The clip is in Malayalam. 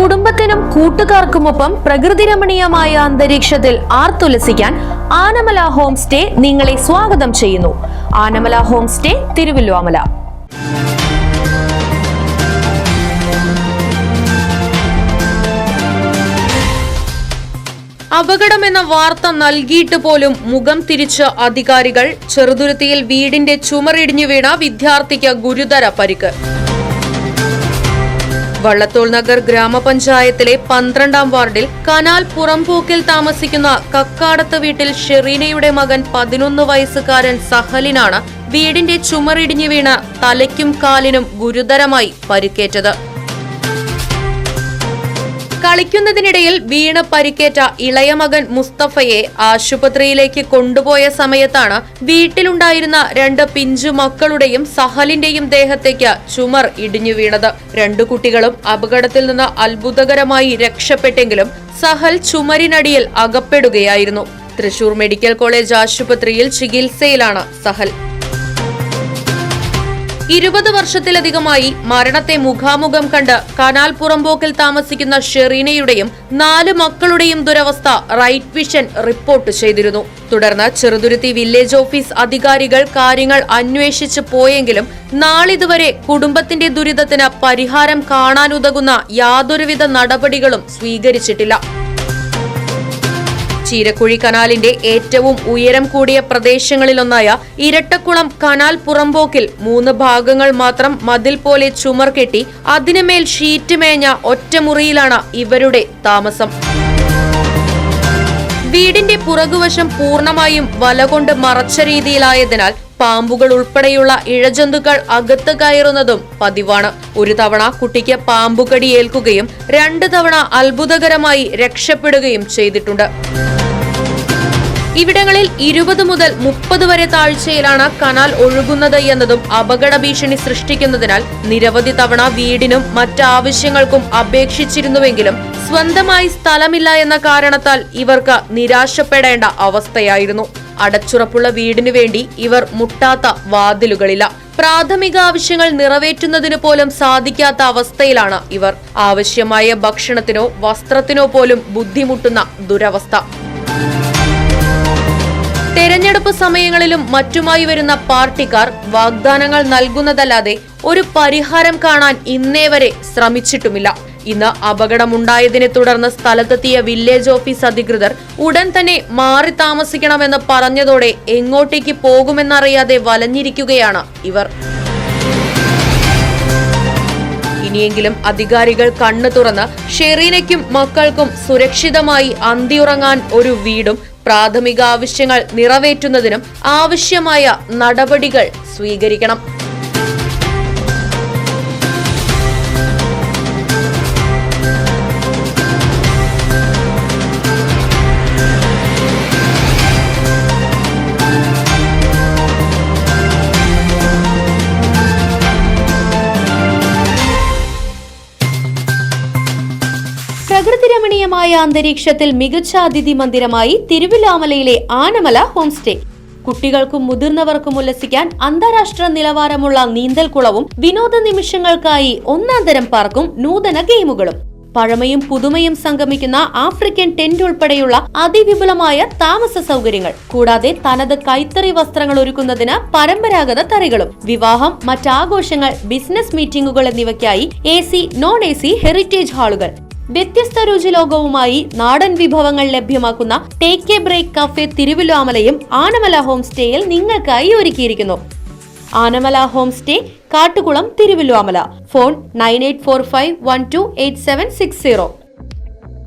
കുടുംബത്തിനും കൂട്ടുകാർക്കുമൊപ്പം പ്രകൃതി രമണീയമായ അന്തരീക്ഷത്തിൽ ആർത്തുലസിക്കാൻ ആനമല ഹോം സ്റ്റേ നിങ്ങളെ സ്വാഗതം ചെയ്യുന്നു. Anamala home stay, Thiruvallomala. അപകടമെന്ന വാർത്ത നൽകിയിട്ട് പോലും മുഖം തിരിച്ച അധികാരികൾ. ചെറുതുരുത്തിയിൽ വീടിന്റെ ചുമറിടിഞ്ഞു വീണ വിദ്യാർത്ഥിക്ക് ഗുരുതര പരിക്ക്. വള്ളത്തോൾ നഗർ ഗ്രാമപഞ്ചായത്തിലെ 12-ാം വാർഡിൽ കനാൽ പുറംപോക്കിൽ താമസിക്കുന്ന കക്കാടത്ത് വീട്ടിൽ ഷെറീനയുടെ മകൻ 11 വയസ്സുകാരൻ സഹലിനാണ് വീടിന്റെ ചുമറിടിഞ്ഞു വീണ് തലയ്ക്കും കാലിനും ഗുരുതരമായി പരിക്കേറ്റത്. കളിക്കുന്നതിനിടയിൽ വീണ് പരിക്കേറ്റ ഇളയ മകൻ മുസ്തഫയെ ആശുപത്രിയിലേക്ക് കൊണ്ടുപോയ സമയത്താണ് വീട്ടിലുണ്ടായിരുന്ന 2 പിഞ്ചു മക്കളുടെയും സഹലിന്റെയും ദേഹത്തേക്ക് ചുമർ ഇടിഞ്ഞു വീണത്. 2 കുട്ടികളും അപകടത്തിൽ നിന്ന് അത്ഭുതകരമായി രക്ഷപ്പെട്ടെങ്കിലും സഹൽ ചുമരിനടിയിൽ അകപ്പെടുകയായിരുന്നു. തൃശൂർ മെഡിക്കൽ കോളേജ് ആശുപത്രിയിൽ ചികിത്സയിലാണ് സഹൽ. 20 വർഷത്തിലധികമായി മരണത്തെ മുഖാമുഖം കണ്ട് കനാൽ പുറംപോക്കിൽ താമസിക്കുന്ന ഷെറീനയുടെയും 4 മക്കളുടെയും ദുരവസ്ഥ റൈറ്റ് വിഷൻ റിപ്പോർട്ട് ചെയ്തിരുന്നു. തുടർന്ന് ചെറുതുരുത്തി വില്ലേജ് ഓഫീസ് അധികാരികൾ കാര്യങ്ങൾ അന്വേഷിച്ചു പോയെങ്കിലും നാളിതുവരെ കുടുംബത്തിന്റെ ദുരിതത്തിന് പരിഹാരം കാണാനുതകുന്ന യാതൊരുവിധ നടപടികളും സ്വീകരിച്ചിട്ടില്ല. ചീരക്കുഴി കനാലിന്റെ ഏറ്റവും ഉയരം കൂടിയ പ്രദേശങ്ങളിലൊന്നായ ഇരട്ടക്കുളം കനാൽ പുറംപോക്കിൽ 3 ഭാഗങ്ങൾ മാത്രം മതിൽ പോലെ ചുമർ കെട്ടി അതിനുമേൽ ഷീറ്റ് മേഞ്ഞ ഒറ്റമുറിയിലാണ് ഇവരുടെ താമസം. വീടിന്റെ പുറകുവശം പൂർണ്ണമായും വലകൊണ്ട് മറച്ച രീതിയിലായതിനാൽ പാമ്പുകൾ ഉൾപ്പെടെയുള്ള ഇഴജന്തുക്കൾ അകത്ത് കയറുന്നതും പതിവാണ്. ഒരു തവണ കുട്ടിക്ക് പാമ്പുകടി ഏൽക്കുകയും 2 തവണ അത്ഭുതകരമായി രക്ഷപ്പെടുകയും ചെയ്തിട്ടുണ്ട്. ഇവിടങ്ങളിൽ 20 മുതൽ 30 വരെ താഴ്ചയിലാണ് കനാൽ ഒഴുകുന്നത് എന്നതും അപകട ഭീഷണി സൃഷ്ടിക്കുന്നതിനാൽ നിരവധി തവണ വീടിനും മറ്റാവശ്യങ്ങൾക്കും അപേക്ഷിച്ചിരുന്നുവെങ്കിലും സ്വന്തമായി സ്ഥലമില്ല എന്ന കാരണത്താൽ ഇവർക്ക് നിരാശപ്പെടേണ്ട അവസ്ഥയായിരുന്നു. അടച്ചുറപ്പുള്ള വീടിനു വേണ്ടി ഇവർ മുട്ടാത്ത വാതിലുകളില്ല. പ്രാഥമിക ആവശ്യങ്ങൾ നിറവേറ്റുന്നതിനു പോലും സാധിക്കാത്ത അവസ്ഥയിലാണ് ഇവർ. ആവശ്യമായ ഭക്ഷണത്തിനോ വസ്ത്രത്തിനോ പോലും ബുദ്ധിമുട്ടുന്ന ദുരവസ്ഥ. തെരഞ്ഞെടുപ്പ് സമയങ്ങളിലും മറ്റുമായി വരുന്ന പാർട്ടിക്കാർ വാഗ്ദാനങ്ങൾ നൽകുന്നതല്ലാതെ ഒരു പരിഹാരം കാണാൻ ഇന്നേ വരെ ശ്രമിച്ചിട്ടുമില്ല. ഇന്ന് അപകടമുണ്ടായതിനെ തുടർന്ന് സ്ഥലത്തെത്തിയ വില്ലേജ് ഓഫീസ് അധികൃതർ ഉടൻ തന്നെ മാറി താമസിക്കണമെന്ന് പറഞ്ഞതോടെ എങ്ങോട്ടേക്ക് പോകുമെന്നറിയാതെ വലഞ്ഞിരിക്കുകയാണ് ഇവർ. ഇനിയെങ്കിലും അധികാരികൾ കണ്ണു തുറന്ന് ഷെറീനയ്ക്കും മക്കൾക്കും സുരക്ഷിതമായി അന്തിയുറങ്ങാൻ ഒരു വീടും പ്രാഥമിക ആവശ്യങ്ങൾ നിറവേറ്റുന്നതിനും ആവശ്യമായ നടപടികൾ സ്വീകരിക്കണം. പ്രകൃതി രമണീയമായ അന്തരീക്ഷത്തിൽ മികച്ച അതിഥി മന്ദിരമായി തിരുവല്ലോമലയിലെ ആനമല ഹോം സ്റ്റേ. കുട്ടികൾക്കും മുതിർന്നവർക്കും ഉല്ലസിക്കാൻ അന്താരാഷ്ട്ര നിലവാരമുള്ള നീന്തൽക്കുളവും വിനോദ നിമിഷങ്ങൾക്കായി 1-ാം തരം പാർക്കും നൂതന ഗെയിമുകളും. പഴമയും പുതുമയും സംഗമിക്കുന്ന ആഫ്രിക്കൻ ടെന്റ് ഉൾപ്പെടെയുള്ള അതിവിപുലമായ താമസ സൗകര്യങ്ങൾ. കൂടാതെ തനത് കൈത്തറി വസ്ത്രങ്ങൾ ഒരുക്കുന്നതിന് പരമ്പരാഗത തറികളും. വിവാഹം, മറ്റാഘോഷങ്ങൾ, ബിസിനസ് മീറ്റിംഗുകൾ എന്നിവയ്ക്കായി AC, non-AC ഹെറിറ്റേജ് ഹാളുകൾ. വ്യത്യസ്ത രുചിലോകവുമായി നാടൻ വിഭവങ്ങൾ ലഭ്യമാക്കുന്ന ടേക്ക് എ ബ്രേക്ക് കഫേ തിരുവല്ലോമലയും ആനമല ഹോം സ്റ്റേയിൽ നിങ്ങൾക്കായി ഒരുക്കിയിരിക്കുന്നു. Anamala home stay, Kattukulam, Thiruvallomala. Phone 9845128760.